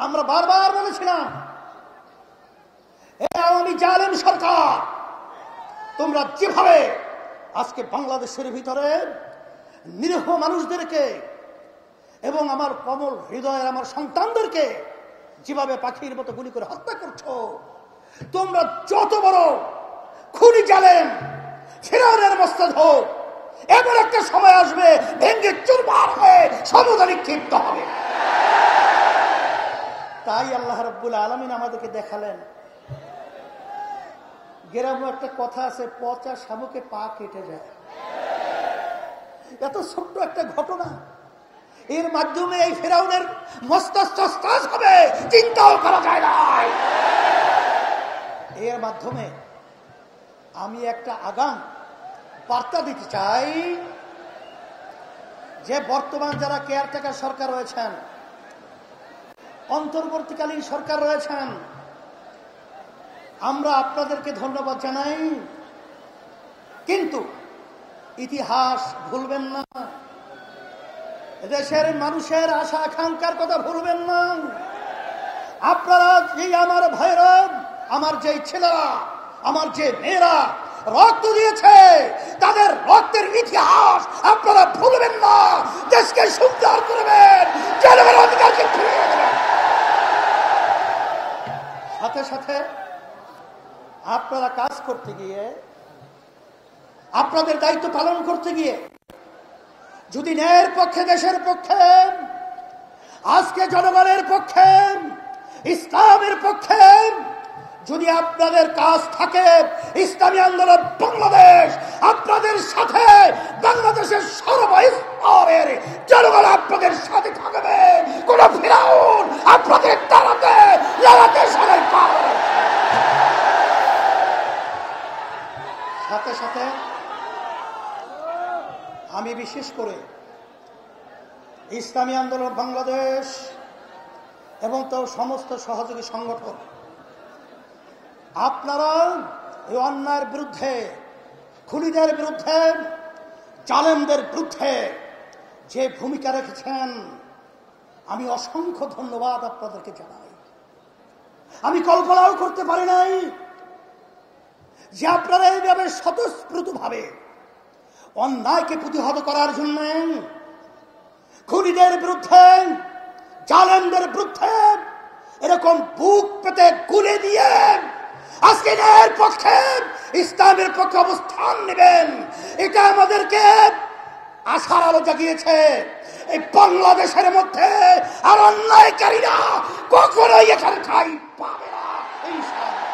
আমরা বারবার বলেছিলাম, এই আওয়ামী জালেম সরকার, তোমরা যেভাবে আজকে বাংলাদেশের ভিতরে নিরীহ মানুষদেরকে এবং আমার কমল হৃদয়ের আমার সন্তানদেরকে যেভাবে পাখির মতো গুলি করে হত্যা করছো, তোমরা যত বড় খুনি জালেম ফিরআউনের মস্তক হোক, এমন একটা সময় আসবে ভেঙ্গে চুরমার হয়ে সমুদ্রে নিক্ষিপ্ত হবে। তাই আল্লাহ রাব্বুল আলামিন আমাদেরকে দেখালেন। গ্রামে একটা কথা আছে, পচা শামুকে পা কেটে যায়। এত ছোট্ট একটা ঘটনা, এর মাধ্যমে এই ফিরআউনের মস্তক হবে চিন্তাও করা যায় না। এর মাধ্যমে আমি একটা আগাম বার্তা দিতে চাই যে বর্তমান যারা কেয়ারটেকার সরকার রয়েছেন, অন্তর্বর্তীকালীন সরকার রয়েছেন, আমরা আপনাদেরকে ধন্যবাদ জানাই, কিন্তু ইতিহাস ভুলবেন না, দেশের মানুষের আশা আকাঙ্ক্ষার কথা ভুলবেন না। আপনারা যে আমার ভাইরা, আমার যে ছেলেরা, আমার যে মেয়েরা রক্ত দিয়েছে, তাদের রক্তের ইতিহাস আপনারা ভুলবেন না। দেশকে সুন্দর করবেন, জনগণের অধিকারকে ফিরিয়ে দেবেন। সাথে সাথে আপনারা কাজ করতে গিয়ে, আপনাদের দায়িত্ব পালন করতে গিয়ে যদি ন্যায়ের পক্ষে, দেশের পক্ষে, আজকে জনগণের পক্ষে, ইসলামের পক্ষে যদি আপনাদের কাজ থাকে, ইসলামী আন্দোলন বাংলাদেশ আপনাদের সাথে, বাংলাদেশের সর্বস্তরের জনগণ আপনাদের সাথে থাকবে। কোন ফিরাউন আপনাদের তাড়াতে লড়াতে সবাই পারবে। সাথে সাথে আমি বিশেষ করে ইসলামী আন্দোলন বাংলাদেশ এবং তার সমস্ত সহযোগী সংগঠন, আপনারা এই অন্যায়ের বিরুদ্ধে, খুনিদের বিরুদ্ধে, জালেমদের বিরুদ্ধে যে ভূমিকা রেখেছেন, আমি অসংখ্য ধন্যবাদ আপনাদেরকে জানাই। আমি কল্পনাও করতে পারি নাই যে আপনারা এইভাবে স্বতঃস্ফূর্তভাবে অন্যায়কে প্রতিহত করার জন্য, খুনিদের বিরুদ্ধে, জালেমদের বিরুদ্ধে এরকম বুক পেতে গুলি দিয়ে আজকে ন্যায়ের পক্ষে, ইসলামের পক্ষে অবস্থান নেবেন। এটা আমাদেরকে আশার আলো জাগিয়েছে। এই বাংলাদেশের মধ্যে আর অন্যায়কারীরা কখনোই এখানে ঠাঁই পাবে না ইনশাআল্লাহ।